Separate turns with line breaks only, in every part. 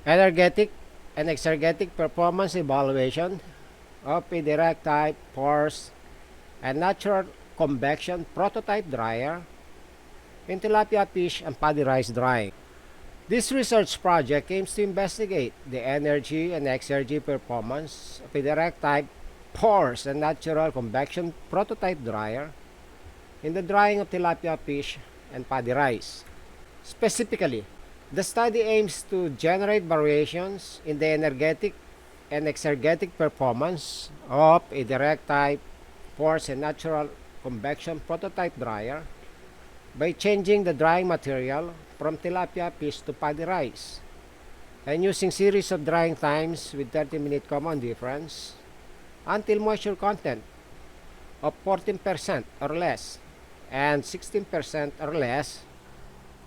Energetic and exergetic performance evaluation of a direct type, pores, and natural convection prototype dryer in tilapia fish and paddy rice drying. This research project aims to investigate the energy and exergy performance of a direct type, pores, and natural convection prototype dryer in the drying of tilapia fish and paddy rice. Specifically, the study aims to generate variations in the energetic and exergetic performance of a direct type, pores, and natural convection prototype dryer by changing the drying material from tilapia fish to paddy rice and using series of drying times with 30-minute common difference until moisture content of 14% or less and 16% or less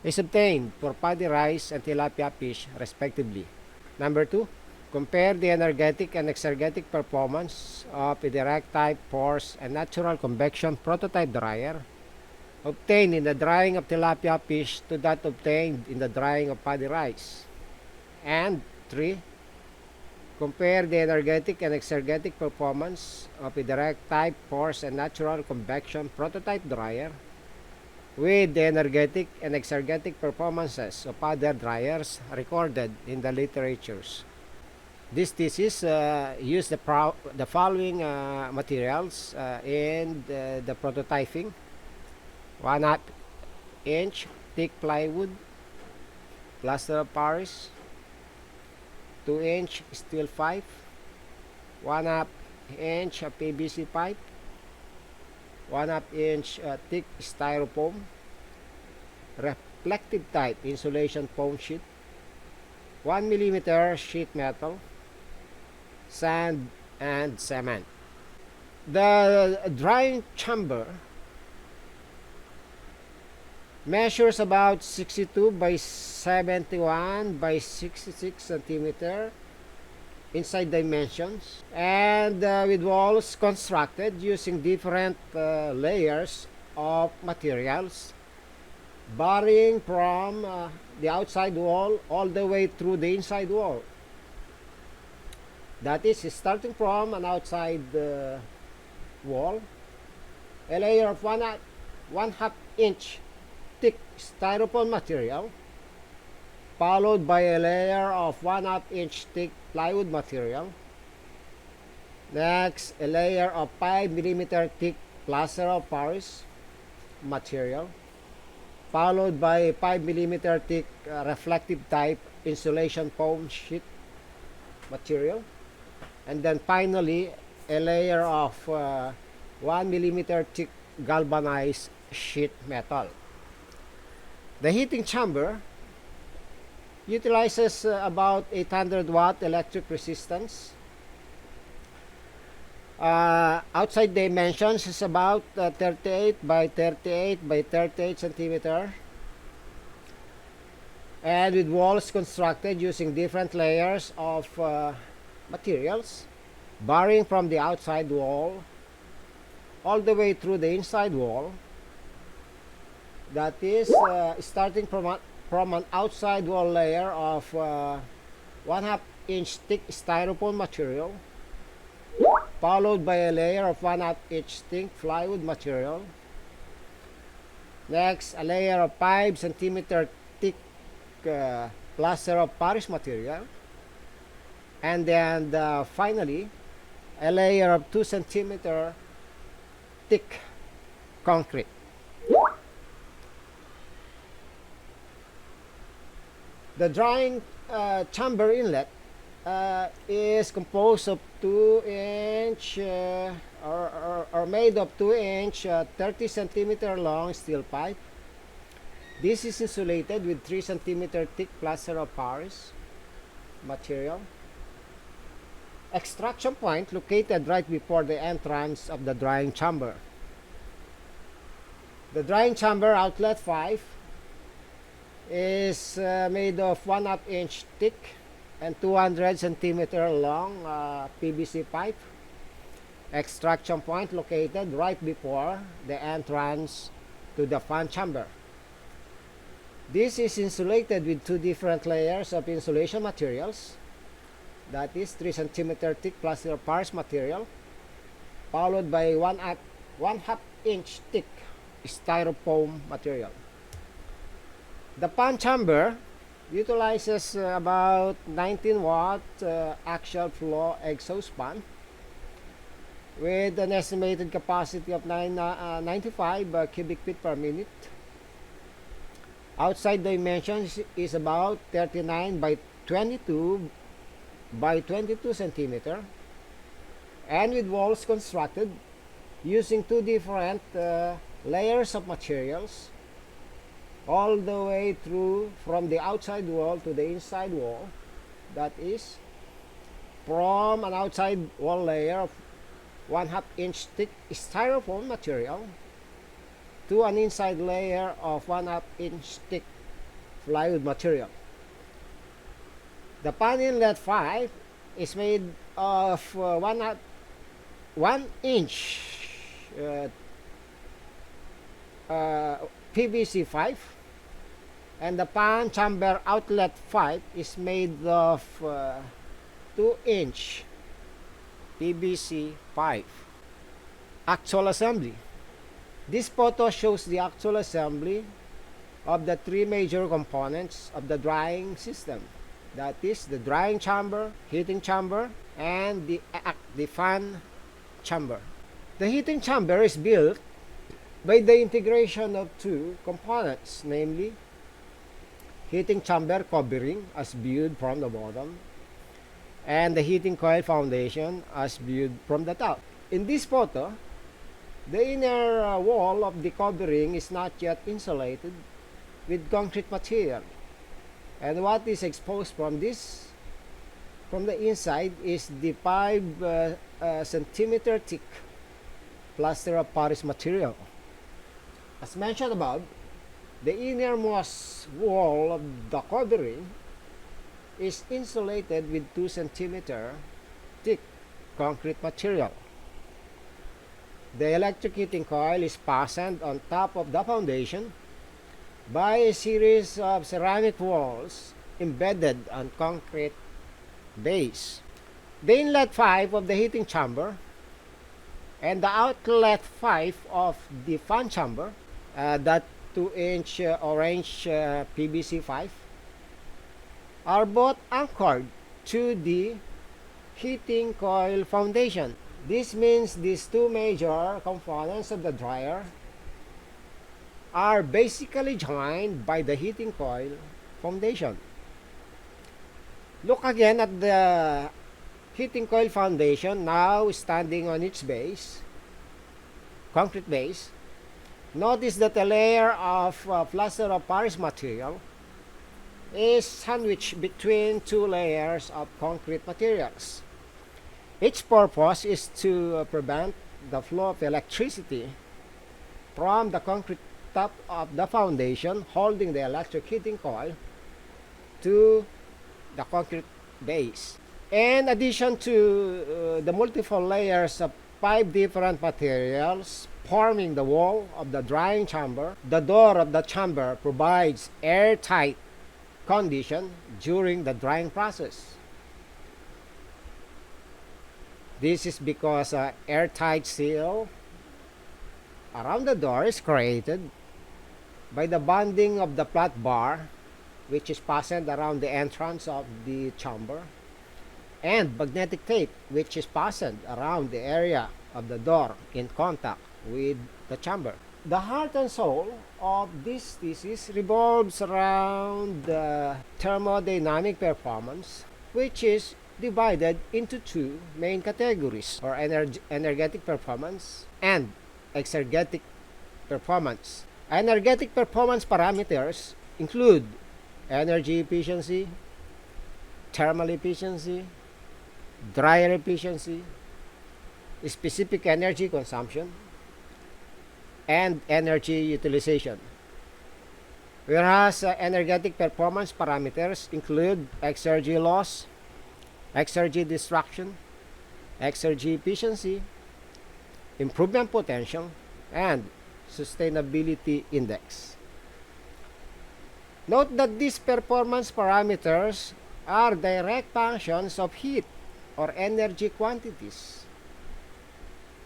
is obtained for paddy rice and tilapia fish respectively. Number 2, compare the energetic and exergetic performance of a direct type, pores, and natural convection prototype dryer obtained in the drying of tilapia fish to that obtained in the drying of paddy rice. And 3, compare the energetic and exergetic performance of a direct type, pores, and natural convection prototype dryer with the energetic and exergetic performances of other dryers recorded in the literatures. This thesis used the following materials in the prototyping: 1/2 inch thick plywood, plaster of Paris, 2-inch steel pipe, 1/2 inch PVC pipe, 1/2 inch thick styrofoam, reflective type insulation foam sheet, 1 millimeter sheet metal, sand, and cement. The drying chamber measures about 62 by 71 by 66 centimeter inside dimensions, and with walls constructed using different layers of materials varying from the outside wall all the way through the inside wall. That is, starting from an outside wall, a layer of 1/2 inch thick styrofoam material, followed by a layer of 1/2 inch thick plywood material. Next, a layer of 5 millimeter thick plaster of Paris material, followed by a 5 millimeter thick reflective type insulation foam sheet material, and then finally a layer of 1 millimeter thick galvanized sheet metal. The heating chamber utilizes about 800 watt electric resistance. Outside dimensions is about 38 by 38 by 38 centimeter, and with walls constructed using different layers of materials varying from the outside wall all the way through the inside wall. That is, starting from an outside wall layer of 1/2 inch thick styrofoam material, followed by a layer of 1/2 inch thick plywood material. Next, a layer of 5 centimeter thick plaster of Paris material, and then finally a layer of 2 centimeter thick concrete. The drying chamber inlet is composed of 2-inch or made of 2-inch 30 centimeter long steel pipe. This is insulated with 3 centimeter thick plaster of Paris material. Extraction point located right before the entrance of the drying chamber. The drying chamber outlet 5 is made of 1/2 inch thick and 200 centimeter long PVC pipe. Extraction point located right before the entrance to the fan chamber. This is insulated with two different layers of insulation materials, that is 3 cm thick plaster of Paris material, followed by 1/2 inch thick styrofoam material. The fan chamber utilizes about 19-watt axial flow exhaust fan with an estimated capacity of 95 cubic feet per minute. Outside dimensions is about 39 by 22 by 22 centimeter, and with walls constructed using two different layers of materials all the way through from the outside wall to the inside wall, that is from an outside wall layer of 1/2 inch thick styrofoam material to an inside layer of 1/2 inch thick plywood material. The pan inlet 5 is made of 1 inch PVC 5, and the pan chamber outlet 5 is made of 2 inch PVC 5. Actual assembly. This photo shows the actual assembly of the three major components of the drying system. That is the drying chamber, heating chamber, and the fan chamber. The heating chamber is built by the integration of two components, namely heating chamber covering as viewed from the bottom and the heating coil foundation as viewed from the top. In this photo, the inner wall of the covering is not yet insulated with concrete material, and what is exposed from the inside is the 5 centimeter thick plaster of Paris material. As mentioned above, the innermost wall of the covering is insulated with 2 centimeter thick concrete material. The electric heating coil is fastened on top of the foundation by a series of ceramic walls embedded on concrete base. The inlet 5 of the heating chamber and the outlet 5 of the fan chamber, that 2 inch orange PVC 5, are both anchored to the heating coil foundation. This means these two major components of the dryer are basically joined by the heating coil foundation. Look again at the heating coil foundation now standing on its base, concrete base. Notice that a layer of plaster of Paris material is sandwiched between two layers of concrete materials. Its purpose is to prevent the flow of electricity from the concrete top of the foundation holding the electric heating coil to the concrete base. In addition to the multiple layers of 5 different materials forming the wall of the drying chamber, the door of the chamber provides airtight condition during the drying process. This is because an airtight seal around the door is created by the bonding of the flat bar, which is fastened around the entrance of the chamber, and magnetic tape, which is fastened around the area of the door in contact with the chamber. The heart and soul of this thesis revolves around the thermodynamic performance, which is divided into two main categories, or energetic performance and exergetic performance. Energetic performance parameters include energy efficiency, thermal efficiency, dryer efficiency, specific energy consumption, and energy utilization. Whereas energetic performance parameters include exergy loss, exergy destruction, exergy efficiency, improvement potential, and sustainability index. Note that these performance parameters are direct functions of heat or energy quantities,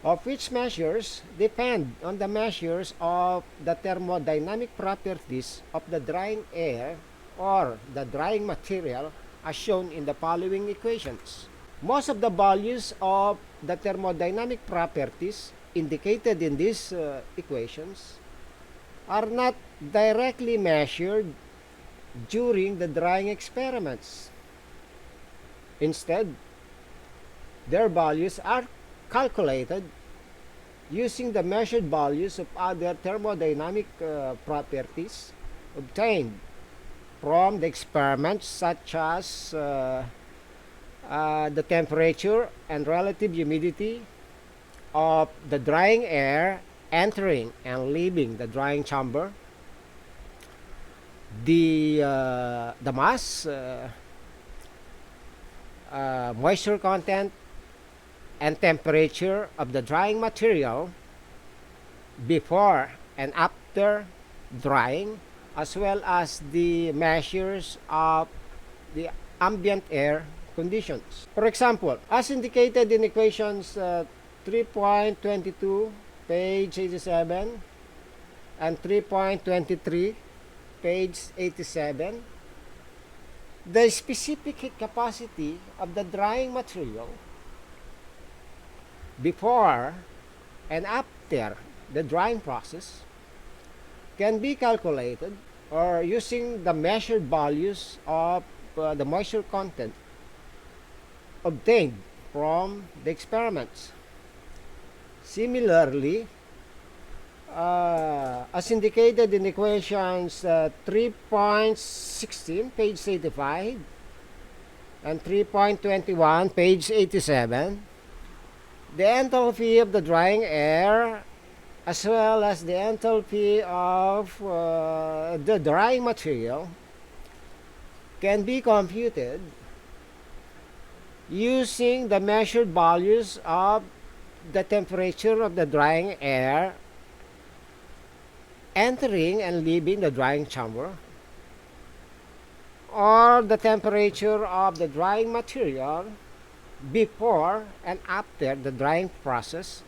of which measures depend on the measures of the thermodynamic properties of the drying air or the drying material as shown in the following equations. Most of the values of the thermodynamic properties indicated in these equations are not directly measured during the drying experiments. Instead, their values are calculated using the measured values of other thermodynamic properties obtained from the experiments, such as the temperature and relative humidity of the drying air entering and leaving the drying chamber, the mass, moisture content, and temperature of the drying material before and after drying, as well as the measures of the ambient air conditions. For example, as indicated in equations 3.22, page 87, and 3.23, page 87, the specific heat capacity of the drying material before and after the drying process can be calculated or using the measured values of the moisture content obtained from the experiments. Similarly, as indicated in equations 3.16, page 85, and 3.21, page 87, the enthalpy of the drying air as well as the enthalpy of the drying material can be computed using the measured values of the temperature of the drying air entering and leaving the drying chamber, or the temperature of the drying material before and after the drying process,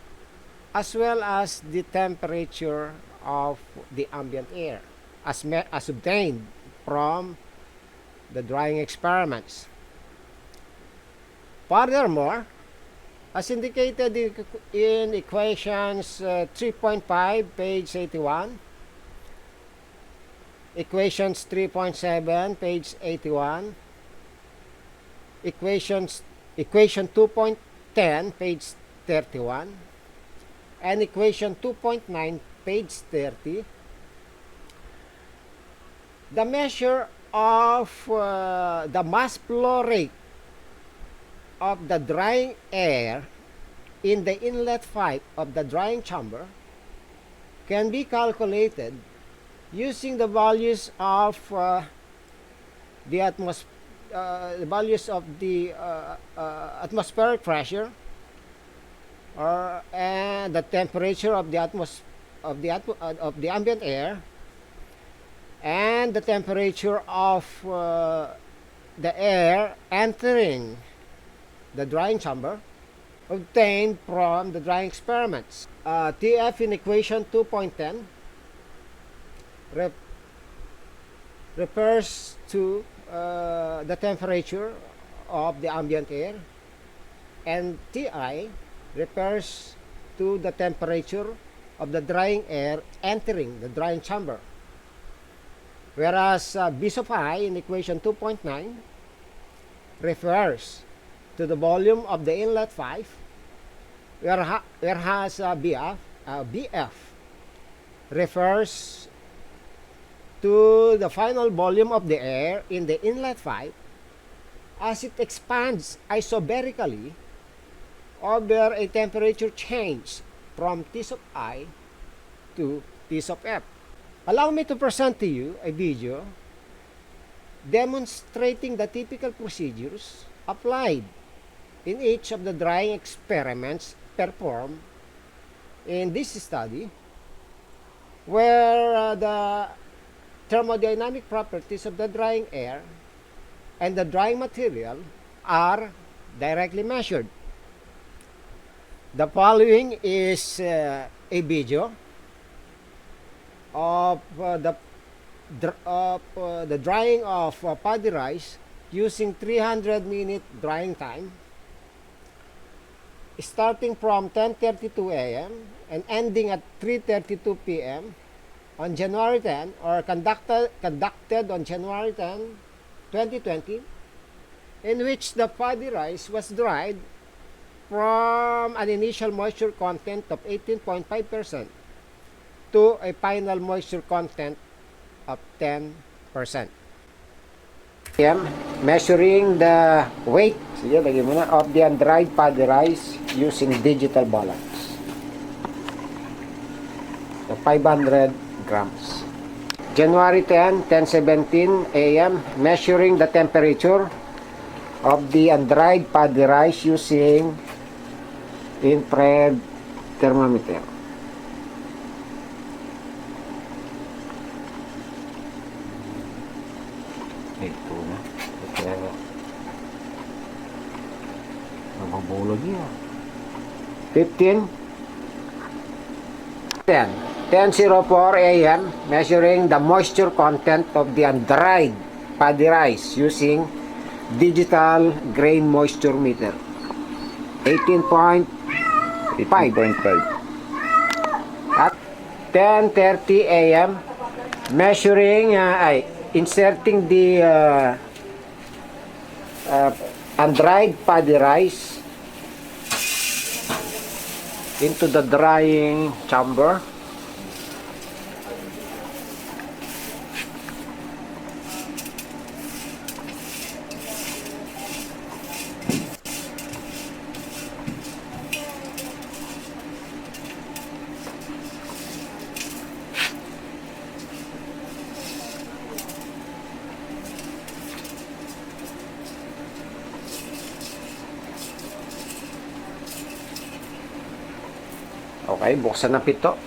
as well as the temperature of the ambient air as obtained from the drying experiments. Furthermore, as indicated in equations 3.5, page 81, equations 3.7, page 81, equation 2.10, page 31, and equation 2.9, page 30, the measure of the mass flow rate of the drying air in the inlet pipe of the drying chamber can be calculated using the values of the atmospheric pressure and the temperature of the ambient air and the temperature of the air entering the drying chamber obtained from the drying experiments. TF in equation 2.10 refers to the temperature of the ambient air, and TI refers to the temperature of the drying air entering the drying chamber. Whereas B sub I in equation 2.9 refers to the volume of the inlet pipe, whereas BF refers to the final volume of the air in the inlet pipe as it expands isobarically over a temperature change from T sub I to T sub F. Allow me to present to you a video demonstrating the typical procedures applied in each of the drying experiments performed in this study, where the thermodynamic properties of the drying air and the drying material are directly measured. The following is a video of the drying of paddy rice using 300-minute drying time, starting from 10:32 a.m. and ending at 3:32 p.m. on January 10, or conducted on January 10, 2020, in which the paddy rice was dried from an initial moisture content of 18.5% to a final moisture content of 10%. Measuring the weight, sige, lagyan mo na, of the undried paddy rice using digital balance. So 500 grams. January 10, 10:17 a.m. measuring the temperature of the undried paddy rice using infrared thermometer. Ito na. Ito. Nababulog niya. 15. 10:04 a.m. measuring the moisture content of the undried paddy rice using digital grain moisture meter. 18.5. At 10:30 a.m. measuring inserting the undried paddy rice into the drying chamber. Okay, buksan na pito.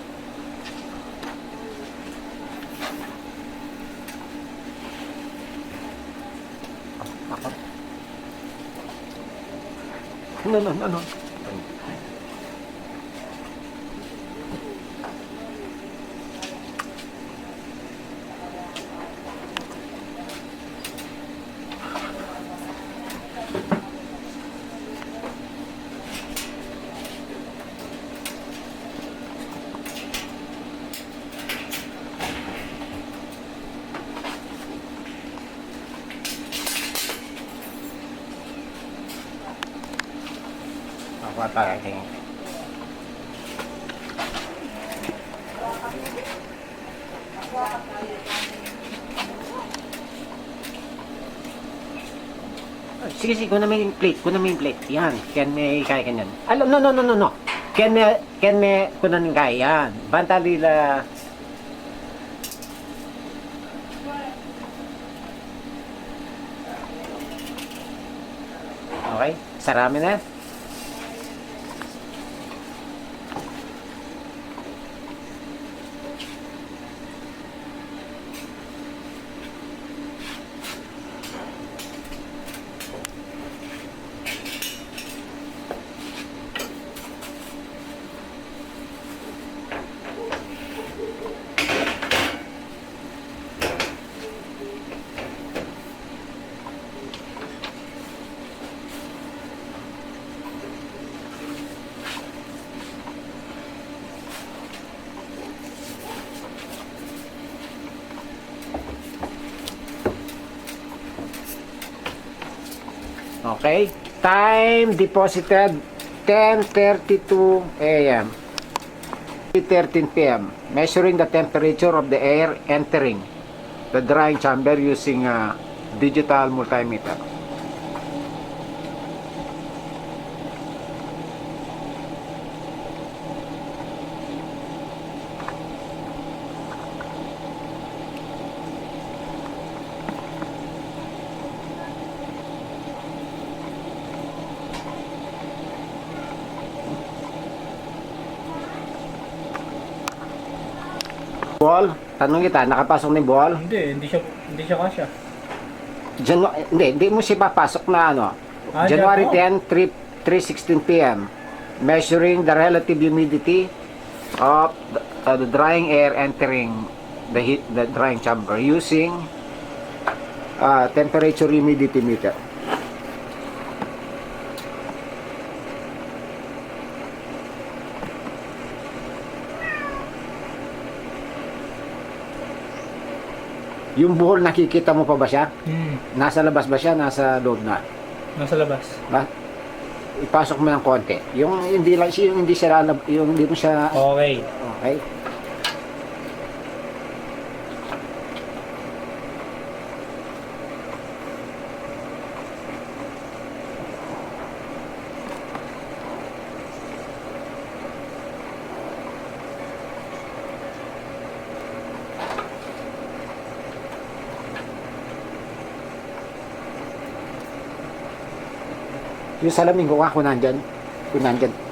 No. Apa tayo tingin. Sige, kunan mo yung plate. Yan, can may kaya kanyan. No. Can may kunan yung kaya. Yan. Bantalila. Okay, sarami na. Okay, time deposited 10:32 a.m. 3:13 p.m. measuring the temperature of the air entering the drying chamber using a digital multimeter. Ball? Tanong kita, nakapasok na yung ball?
Hindi siya kasya.
Hindi mo siya papasok na ano. January 10, 3:16 p.m. Measuring the relative humidity of the drying air entering the drying chamber using temperature humidity meter. Yung buhol, nakikita mo pa ba siya? Nasa labas ba siya? Nasa loob na?
Nasa labas.
Ba? Ipasok mo ng konti. Yung hindi lang siya, yung hindi mo siya.
Okay.
Okay. Yung salamin ko kung nandyan,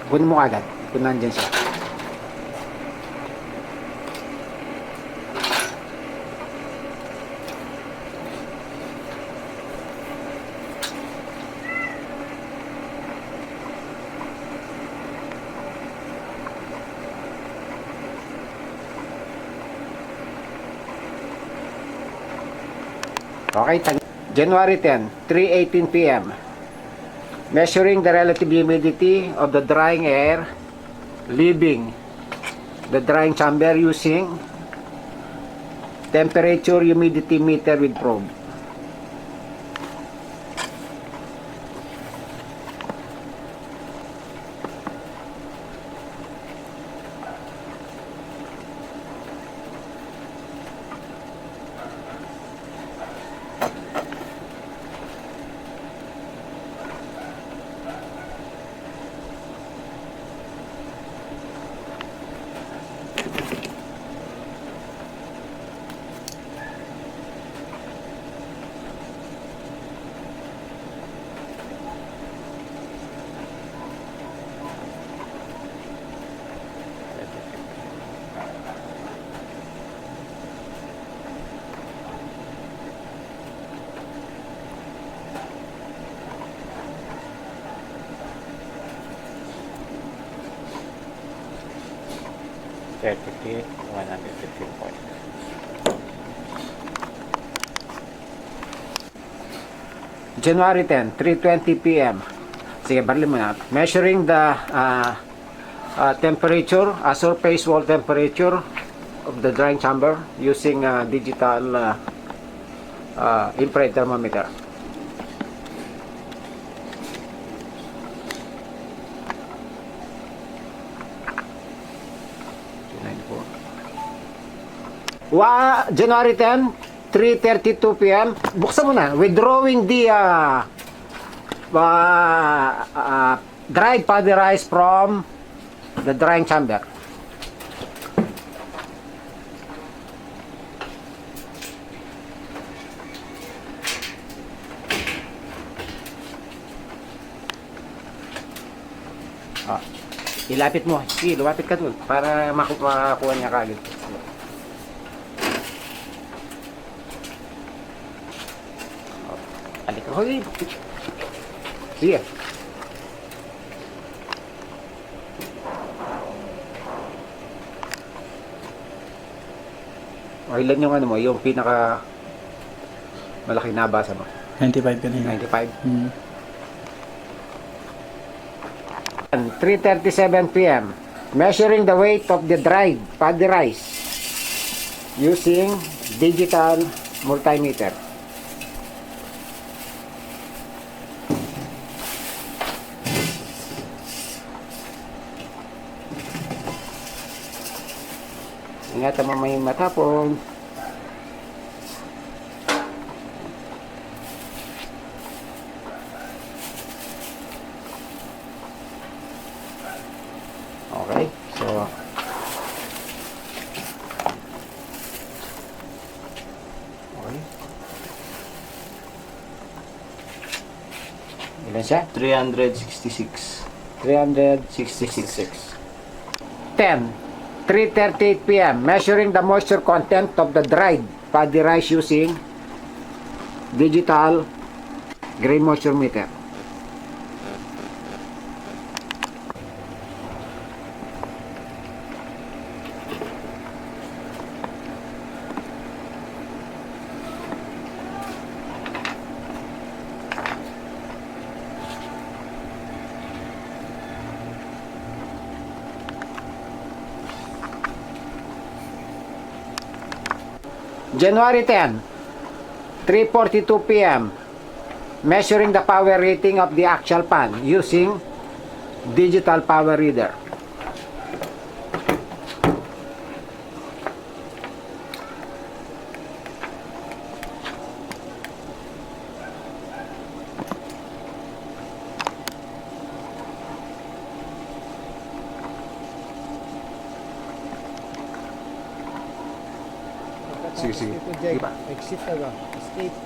kunin mo agad, kung nandyan siya. Okay, January 10, 3:18 p.m. Measuring the relative humidity of the drying air leaving the drying chamber using temperature humidity meter with probe. Certificate 115 points. January 10, 3:20 p.m. Sige, barili mo na. Measuring the temperature, surface wall temperature of the drying chamber using digital infrared thermometer. January 10, 3:32 p.m. Buksan mo na. Withdrawing the dried powder rice from the drying chamber. Ilapit mo. Sige, lumapit ka dun para makuha niya kagad. Hoy. Sige. Ilan yung ano mo, yung pinaka malaki nabasa mo?
95 kanina.
95? 3:37 p.m. Measuring the weight of the dried paddy rice using digital multimeter. Ingatan mo may matapon. Okay, so okay. Ilan siya?
366.
366. 10. 3:38 p.m. Measuring the moisture content of the dried paddy rice using digital grain moisture meter. January 10, 3:42 p.m. Measuring the power rating of the actual pan using digital power reader.
Sige, sige.
Diba? Exit ka ba? Escape.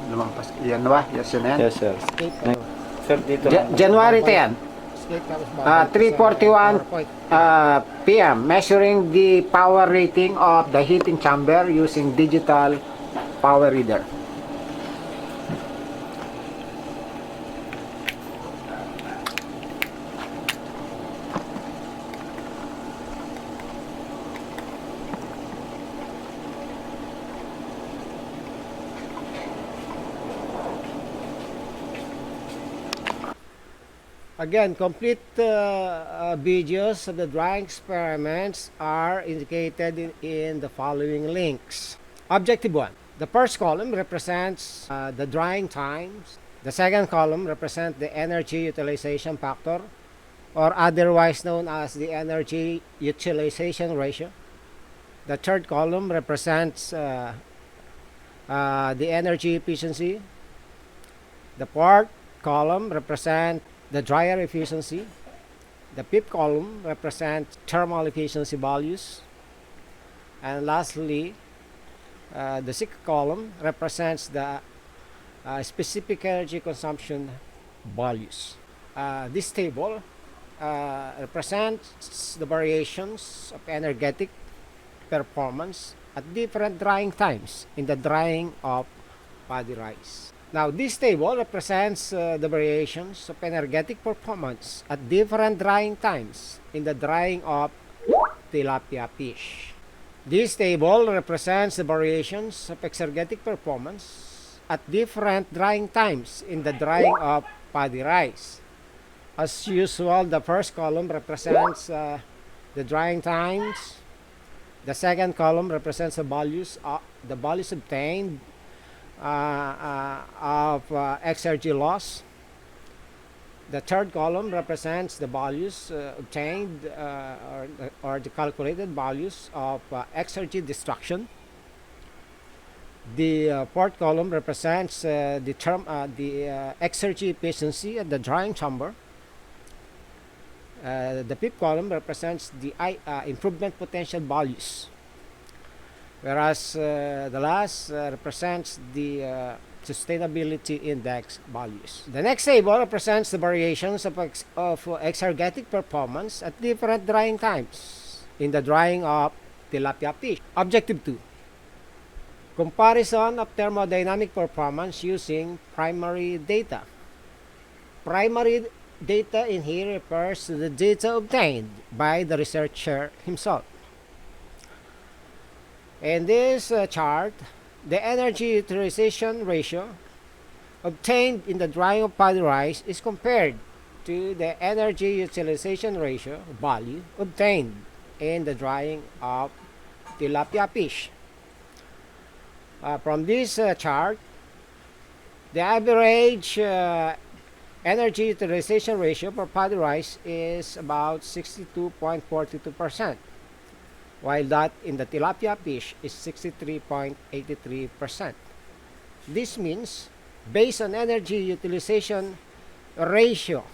Lumampas.
Yan ba? Yes, yun yan.
Yes, sir.
Escape ka ba?
Sir, dito
January 10,
Escape
tapos babalik sa
3:41
PowerPoint.
p.m. Measuring the power rating of the heating chamber using digital power reader.
Again, complete videos of the drying experiments are indicated in the following links. Objective 1. The first column represents the drying times. The second column represents the energy utilization factor, or otherwise known as the energy utilization ratio. The third column represents the energy efficiency. The fourth column represents the dryer efficiency. The fifth column represents thermal efficiency values. And lastly, the sixth column represents the specific energy consumption values. This table represents the variations of energetic performance at different drying times in the drying of paddy rice. Now, this table represents the variations of energetic performance at different drying times in the drying of tilapia fish. This table represents the variations of exergetic performance at different drying times in the drying of paddy rice. As usual, the first column represents the drying times. The second column represents the values obtained of exergy loss. The third column represents the values obtained or the calculated values of exergy destruction. The fourth column represents the exergy efficiency at the drying chamber. The fifth column represents the improvement potential values, whereas the last represents the sustainability index values. The next table represents the variations of exergetic performance at different drying times in the drying of tilapia fish. Objective 2. Comparison of thermodynamic performance using primary data. Primary data in here refers to the data obtained by the researcher himself. In this chart, the energy utilization ratio obtained in the drying of paddy rice is compared to the energy utilization ratio value obtained in the drying of tilapia fish. From this chart, the average energy utilization ratio for paddy rice is about 62.42%. while that in the tilapia fish is 63.83%. This means, based on energy utilization ratio,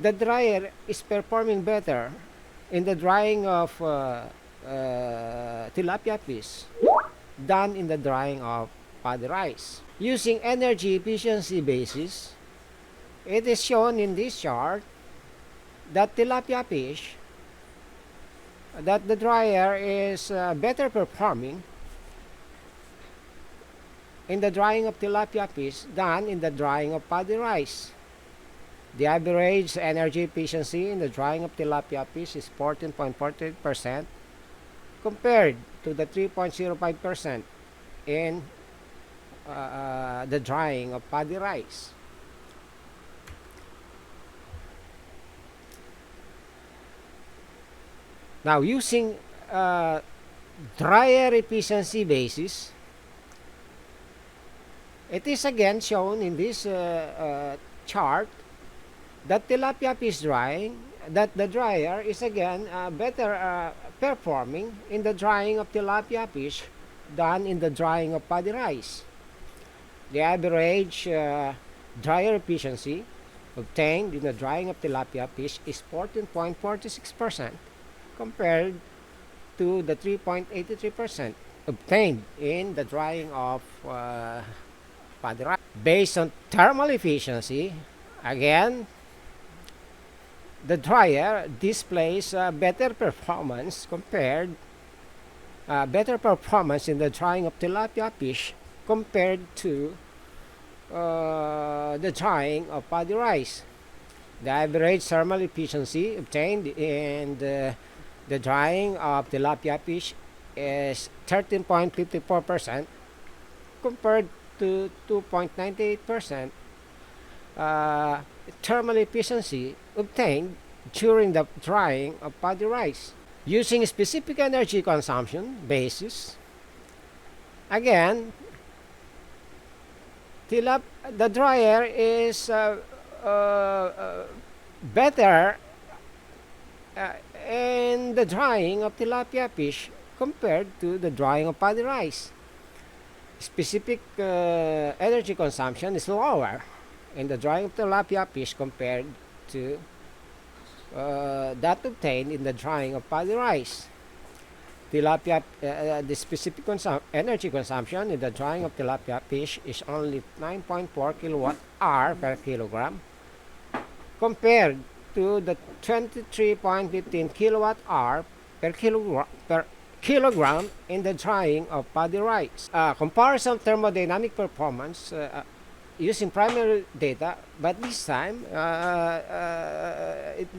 the dryer is performing better in the drying of tilapia fish than in the drying of paddy rice. Using energy efficiency basis, it is shown in this chart that tilapia fish that the dryer is better performing in the drying of tilapia fish than in the drying of paddy rice. The average energy efficiency in the drying of tilapia fish is 14.48% compared to the 3.05% in the drying of paddy rice. Now, using dryer efficiency basis, it is again shown in this chart that tilapia fish drying, that the dryer is again better performing in the drying of tilapia fish than in the drying of paddy rice. The average dryer efficiency obtained in the drying of tilapia fish is 14.46% compared to the 3.83% obtained in the drying of paddy rice. Based on thermal efficiency, again, the dryer displays better performance in the drying of tilapia fish compared to the drying of paddy rice. The average thermal efficiency obtained in the drying of tilapia fish is 13.54% compared to 2.98% thermal efficiency obtained during the drying of paddy rice. Using specific energy consumption basis, again, the dryer is better in the drying of tilapia fish compared to the drying of paddy rice. Specific energy consumption is lower in the drying of tilapia fish compared to that obtained in the drying of paddy rice. The specific energy consumption in the drying of tilapia fish is only 9.4 kilowatt hour per kilogram compared to the 23.15 kilowatt hour per kilogram in the drying of paddy rice. Comparison thermodynamic performance using primary data, but this time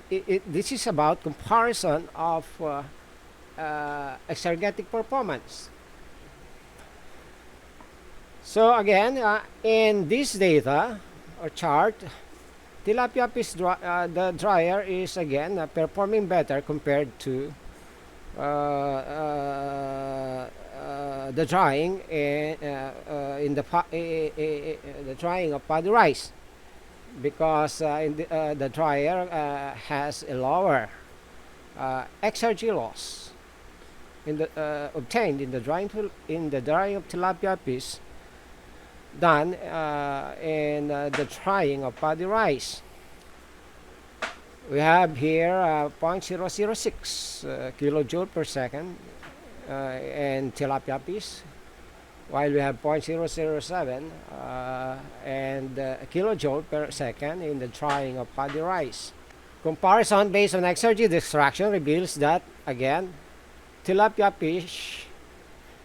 this is about comparison of exergetic performance. So again, in this data or chart, tilapia fish the dryer is again performing better compared to the drying in the drying of paddy rice, because the dryer has a lower exergy loss in the obtained in the drying of tilapia fish than in the drying of paddy rice. We have here 0.006 kilojoule per second in tilapia fish, while we have 0.007 and kilojoule per second in the drying of paddy rice. Comparison based on exergy distraction reveals that, again, tilapia fish,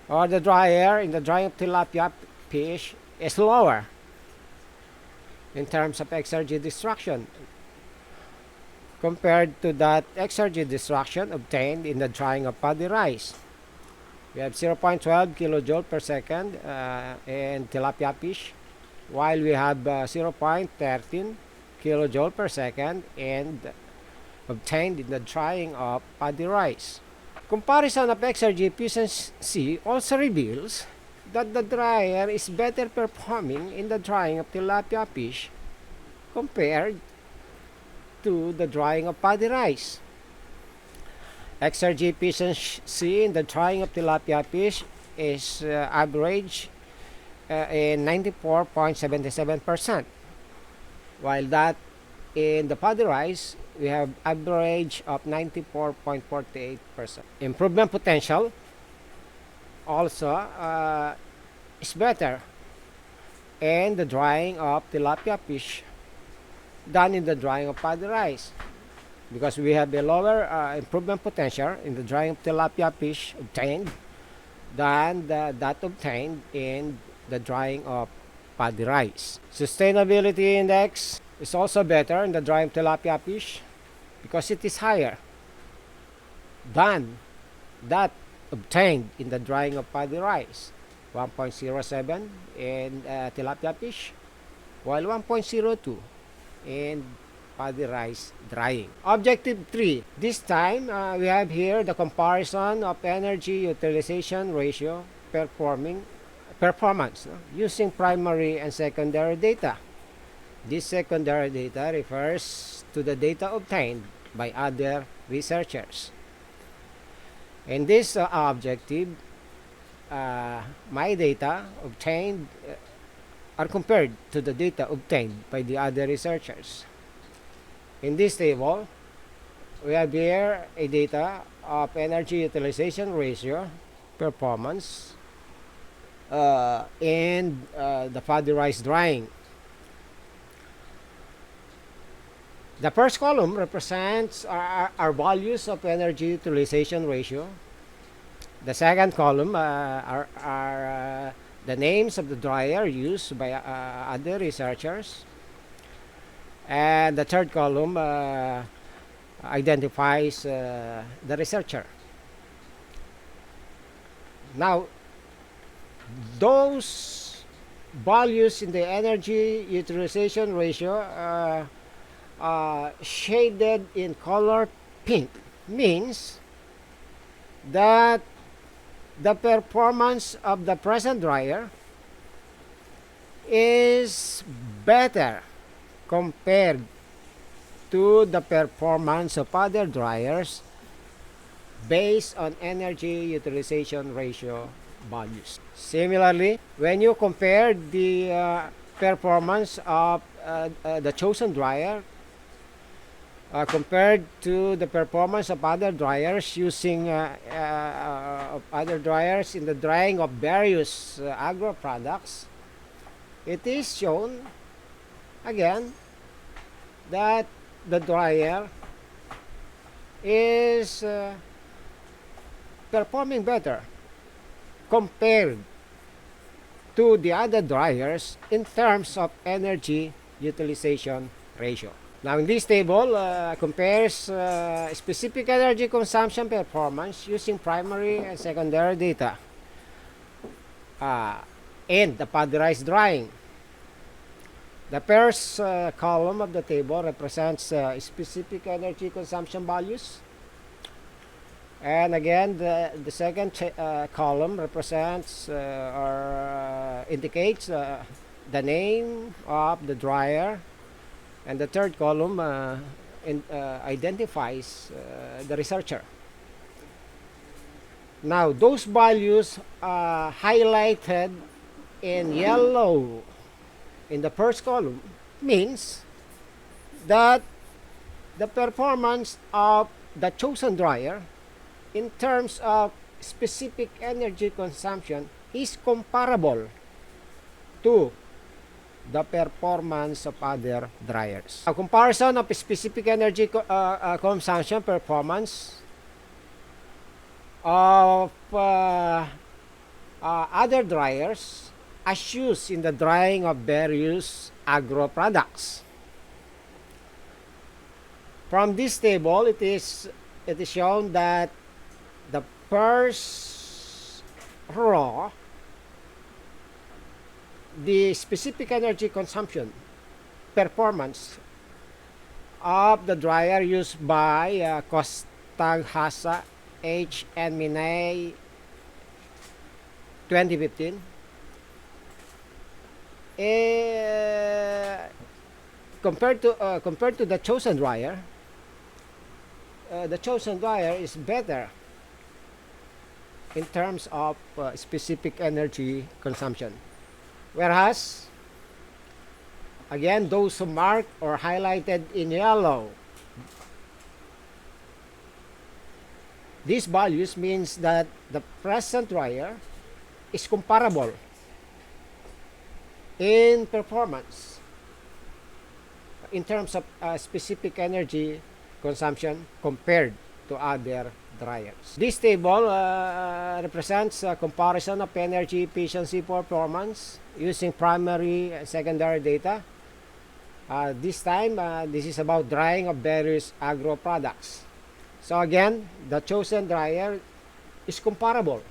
or the dryer in the drying of tilapia fish, is lower in terms of exergy distraction compared to that exergy distraction obtained in the drying of paddy rice. We have 0.12 kilojoule per second in tilapia fish, while we have 0.13 kilojoule per second obtained in the drying of paddy rice. Comparison of exergy efficiency also reveals that the dryer is better performing in the drying of tilapia fish compared to the drying of paddy rice. Exergy efficiency in the drying of tilapia fish is average in 94.77%, while that in the paddy rice we have average of 94.48%. Improvement potential also is better in the drying of tilapia fish than in the drying of paddy rice. because we have a lower improvement potential in the drying of tilapia fish obtained than that obtained in the drying of paddy rice. Sustainability index is also better in the drying of tilapia fish because it is higher than that obtained in the drying of paddy rice. 1.07 in tilapia fish, while 1.02 in paddy rice drying. Objective 3. This time, we have here the comparison of energy utilization ratio performance using primary and secondary data. This secondary data refers to the data obtained by other researchers. In this objective, my data obtained are compared to the data obtained by the other researchers. In this table, we have here a data of energy utilization ratio performance in the paddy rice drying. The first column represents our values of energy utilization ratio. The second column are the names of the dryer used by other researchers. And the third column identifies the researcher. Now, those values in the energy utilization ratio shaded in color pink means that the performance of the present dryer is better compared to the performance of other dryers based on energy utilization ratio values. Similarly, when you compare the performance of the chosen dryer compared to the performance of other dryers using other dryers in the drying of various agro products, it is shown again that the dryer is performing better compared to the other dryers in terms of energy utilization ratio. Now, in this table, compares specific energy consumption performance using primary and secondary data in the paddy rice drying. The first column of the table represents specific energy consumption values. And again, the second column represents or indicates the name of the dryer. And the third column identifies the researcher. Now, those values highlighted in yellow in the first column means that the performance of the chosen dryer in terms of specific energy consumption is comparable to the performance of other dryers. A comparison of specific energy consumption performance of other dryers as used in the drying of various agro products. From this table, it is shown that the first row, the specific energy consumption performance of the dryer used by Costaghasa H. and Minay 2015 compared to the chosen dryer, the chosen dryer is better in terms of specific energy consumption. Whereas, again, those who marked or highlighted in yellow, these values means that the present dryer is comparable in performance in terms of specific energy consumption compared to other dryers. This table represents a comparison of energy efficiency performance using primary and secondary data. This time, this is about drying of various agro products. So again, the chosen dryer is comparable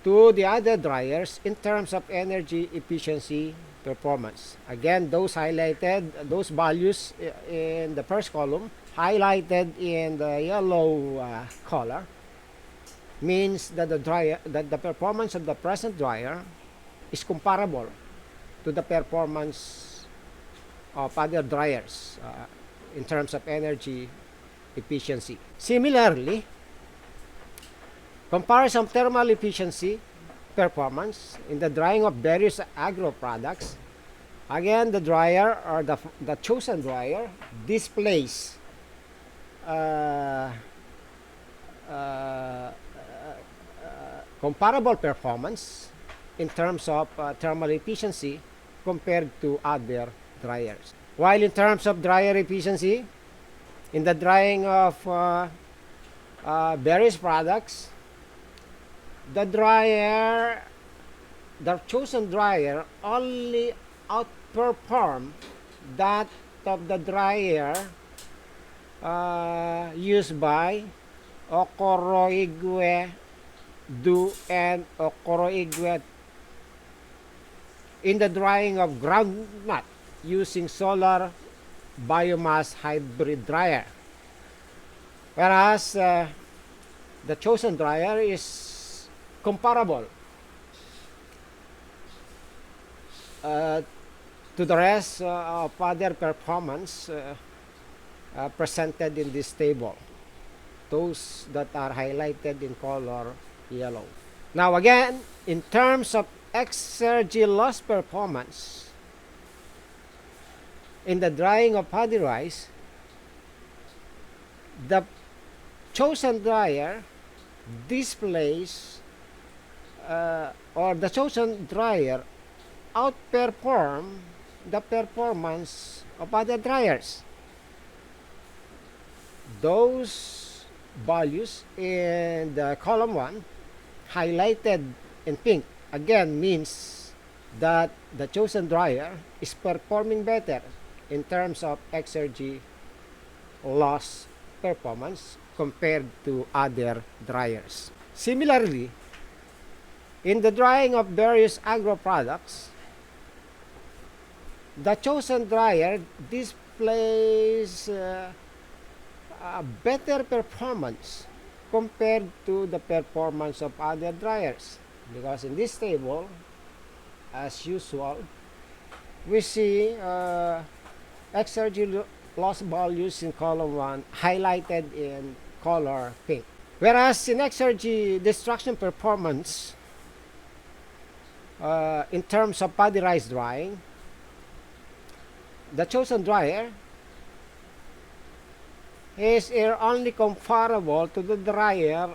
to the other dryers in terms of energy efficiency performance. Again, those highlighted, those values in the first column, highlighted in the yellow color, means that the performance of the present dryer is comparable to the performance of other dryers in terms of energy efficiency. Similarly, comparison of thermal efficiency performance in the drying of various agro products. Again, the dryer or the chosen dryer displays comparable performance in terms of thermal efficiency compared to other dryers. While in terms of dryer efficiency, in the drying of various products, the chosen dryer only outperform that of the dryer used by Okoroigwe Du and Okoroigwe in the drying of groundnut using solar biomass hybrid dryer. Whereas the chosen dryer is comparable to the rest of other performance presented in this table, those that are highlighted in color yellow. Now again, in terms of exergy loss performance in the drying of paddy rice, the chosen dryer displays or the chosen dryer outperform the performance of other dryers. Those values in the column 1 highlighted in pink again means that the chosen dryer is performing better in terms of exergy loss performance compared to other dryers. Similarly, in the drying of various agro products, the chosen dryer displays a better performance compared to the performance of other dryers, because in this table, as usual, we see exergy loss values in column 1 highlighted in color pink. Whereas in exergy destruction performance, in terms of paddy rice drying, the chosen dryer is only comparable to the dryer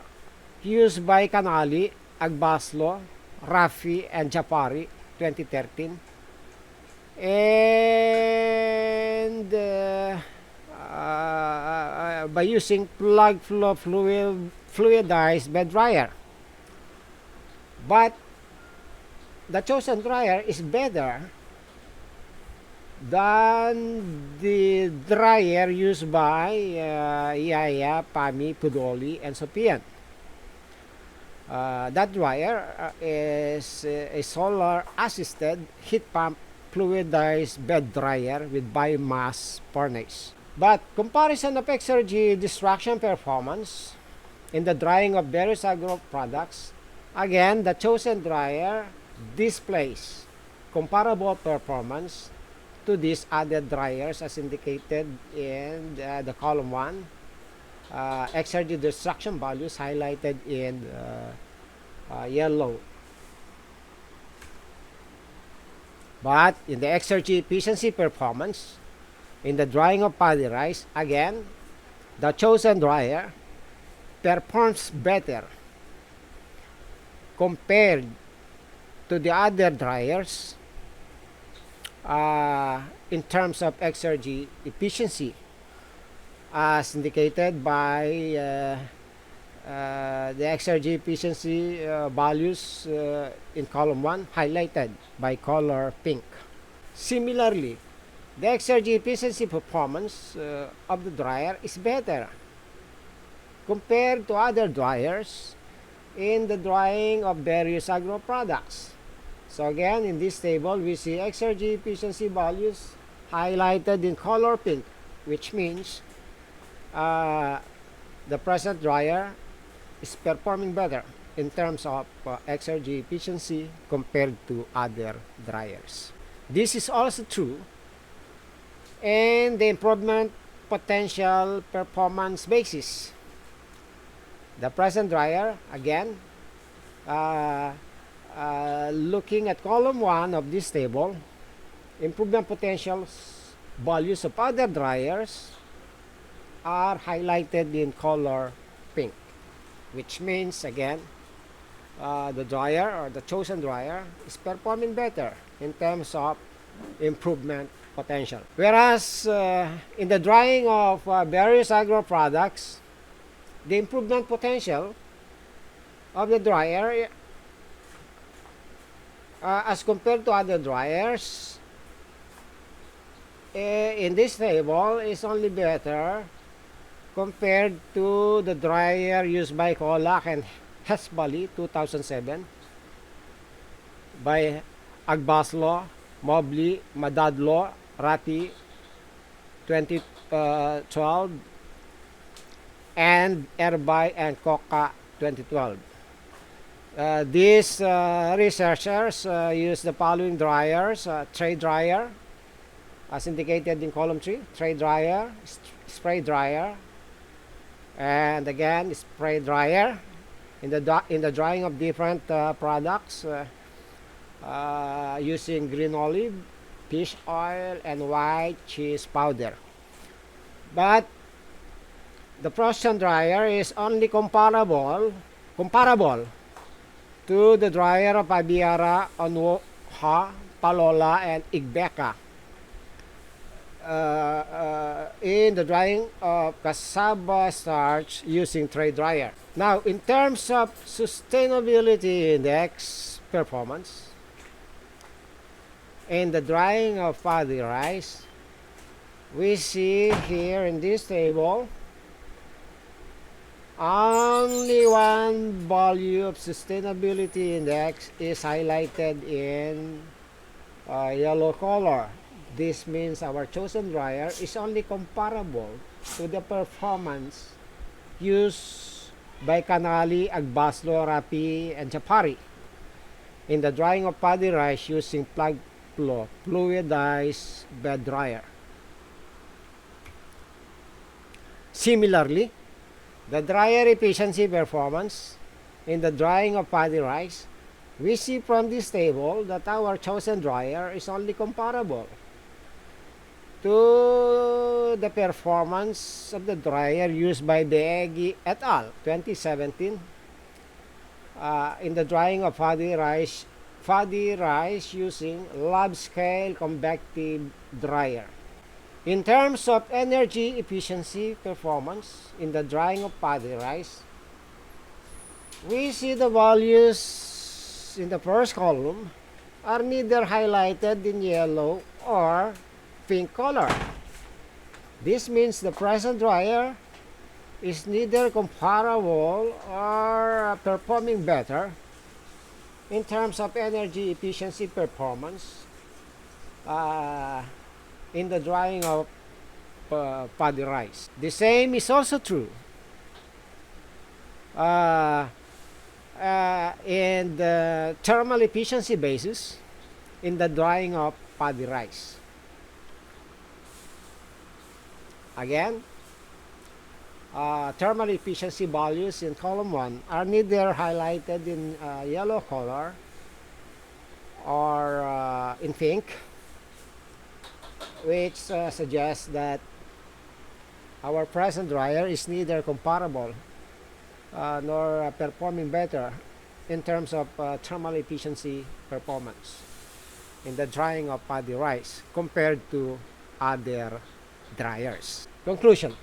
used by Canali, Agbaslo, Rafi, and Japari 2013. And by using plug flow fluidized bed dryer. But the chosen dryer is better than the dryer used by Yaya, Pami, Pudoli, and Sopian. That dryer is a solar-assisted heat pump fluidized bed dryer with biomass furnace. But comparison of exergy destruction performance in the drying of various agro products, again, the chosen dryer displays comparable performance to these other dryers as indicated in the column 1. Exergy destruction values highlighted in yellow. But in the exergy efficiency performance, in the drying of paddy rice, again, the chosen dryer performs better compared to the other dryers in terms of exergy efficiency, as indicated by the exergy efficiency values in column 1, highlighted by color pink. Similarly, the exergy efficiency performance of the dryer is better compared to other dryers in the drying of various agro products. So again, in this table, we see exergy efficiency values highlighted in color pink, which means the present dryer is performing better in terms of exergy efficiency compared to other dryers. This is also true in the improvement potential performance basis. The present dryer, again, looking at column 1 of this table, improvement potentials values of other dryers are highlighted in color pink, which means, again, the dryer or the chosen dryer is performing better in terms of improvement potential. Whereas in the drying of various agro products, the improvement potential of the dryer as compared to other dryers in this table is only better compared to the dryer used by Colac and Hesbali 2007, by Agbaslo, Mobley, Madadlo, Ratti 2012, and Erbay and Coca 2012. These researchers use the following dryers: tray dryer, as indicated in column 3, tray dryer, spray dryer, and again spray dryer in the drying of different products using green olive, fish oil, and white cheese powder. But the Prussian dryer is only comparable to the dryer of Abiara, Onwoha, Palola, and Igbeka in the drying of cassava starch using tray dryer. Now, in terms of sustainability index performance, in the drying of paddy rice, we see here in this table only one value of sustainability index is highlighted in yellow color. This means our chosen dryer is only comparable to the performance used by Canali, Agbaslo, Rapi, and Chapari in the drying of paddy rice using plug flow fluidized bed dryer. Similarly, the dryer efficiency performance in the drying of paddy rice, we see from this table that our chosen dryer is only comparable to the performance of the dryer used by Beegi et al. 2017 in the drying of paddy rice using lab scale convective dryer. In terms of energy efficiency performance in the drying of paddy rice, we see the values in the first column are neither highlighted in yellow or pink color. This means the present dryer is neither comparable or performing better in terms of energy efficiency performance in the drying of paddy rice. The same is also true in the thermal efficiency basis in the drying of paddy rice. Again, thermal efficiency values in column 1 are neither highlighted in yellow color or in pink, which suggests that our present dryer is neither comparable nor performing better in terms of thermal efficiency performance. in the drying of paddy rice compared to other dryers. Conclusion.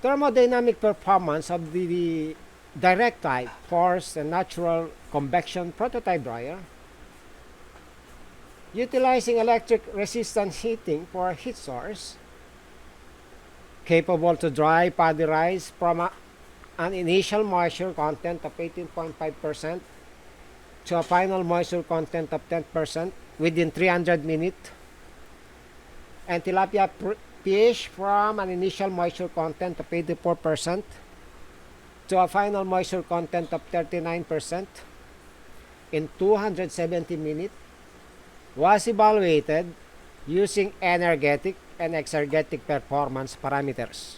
Thermodynamic performance of the direct type forced and natural convection prototype dryer utilizing electric resistance heating for heat source, capable to dry paddy rice from an initial moisture content of 18.5% to a final moisture content of 10% within 300 minutes, and tilapia fish from an initial moisture content of 84% to a final moisture content of 39% in 270 minutes, was evaluated using energetic and exergetic performance parameters.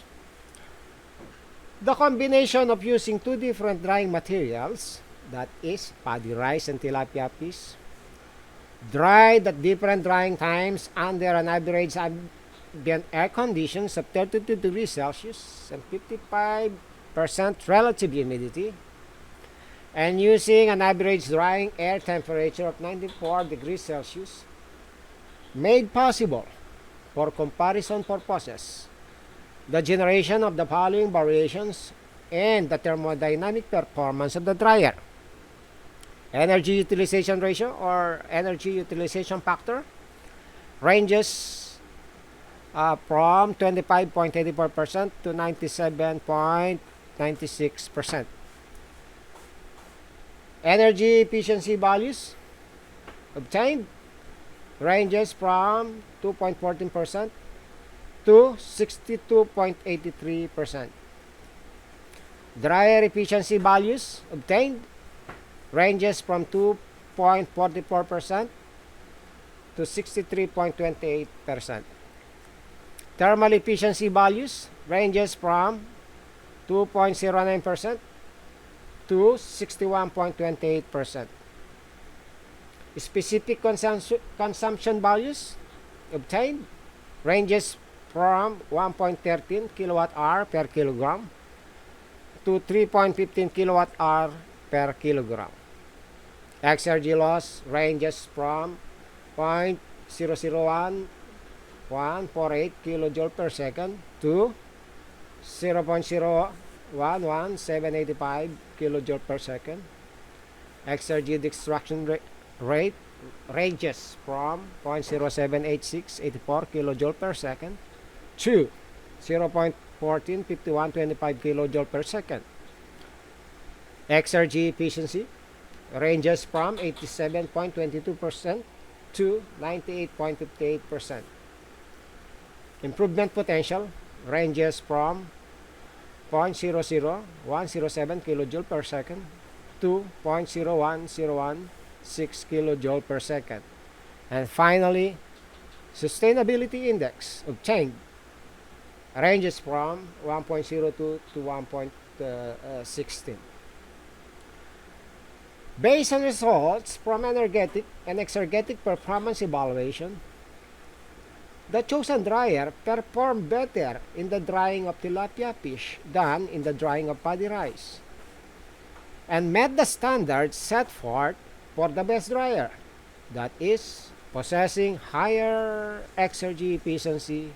The combination of using two different drying materials, that is paddy rice and tilapia fish, dried at different drying times under an average ambient air conditions of 32 degrees Celsius and 55% relative humidity, and using an average drying air temperature of 94 degrees Celsius, made possible, for comparison purposes, the generation of the following variations in the thermodynamic performance of the dryer. Energy utilization ratio or energy utilization factor ranges from 25.84% to 97.96%. Energy efficiency values obtained ranges from 2.14% to 62.83%. Dryer efficiency values obtained ranges from 2.44% to 63.28%. Thermal efficiency values ranges from 2.09% to 61.28%. Specific consumption values obtained ranges from 1.13 kilowatt-hour per kilogram to 3.15 kilowatt-hour per kilogram. Exergy loss ranges from 0.001148 kilojoule per second to 0.011785 kilojoule per second. Exergy extraction rate ranges from 0.078684 kilojoule per second to 0.145125 kilojoule per second. Exergy efficiency ranges from 87.22% to 98.58%. Improvement potential ranges from 0.00107 kilojoule per second to 0.01016 kilojoule per second. And finally, sustainability index obtained ranges from 1.02 to 1.16. Based on results from energetic and exergetic performance evaluation, the chosen dryer performed better in the drying of tilapia fish than in the drying of paddy rice, and met the standards set forth for the best dryer, that is, possessing higher exergy efficiency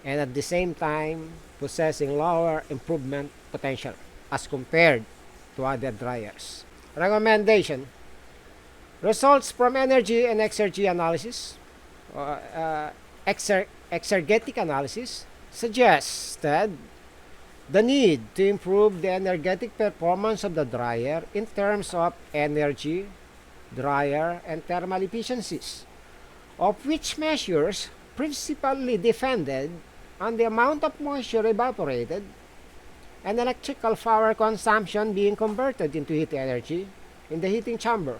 and at the same time possessing lower improvement potential as compared to other dryers. Recommendation: results from energy and exergy analysis, exergetic analysis, suggested the need to improve the energetic performance of the dryer in terms of energy, dryer, and thermal efficiencies, of which measures principally depended on the amount of moisture evaporated and electrical power consumption being converted into heat energy in the heating chamber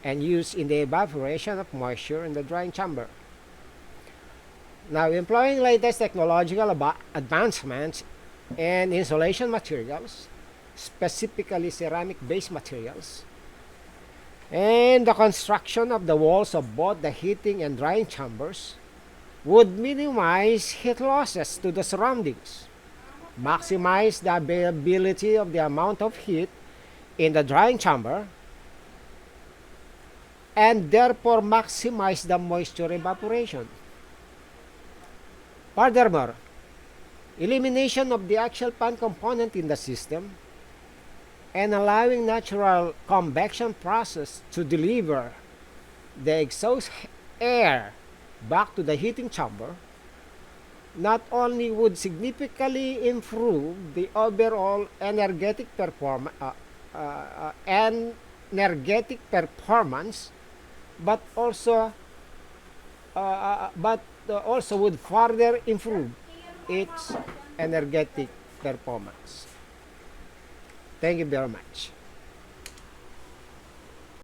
and used in the evaporation of moisture in the drying chamber. Now, employing latest technological advancements in insulation materials, specifically ceramic-based materials, and the construction of the walls of both the heating and drying chambers would minimize heat losses to the surroundings, maximize the availability of the amount of heat in the drying chamber, and therefore maximize the moisture evaporation. Furthermore, elimination of the axial fan component in the system and allowing natural convection process to deliver the exhaust air back to the heating chamber not only would significantly improve the overall energetic performance, but also would further improve its energetic performance. Thank you very much.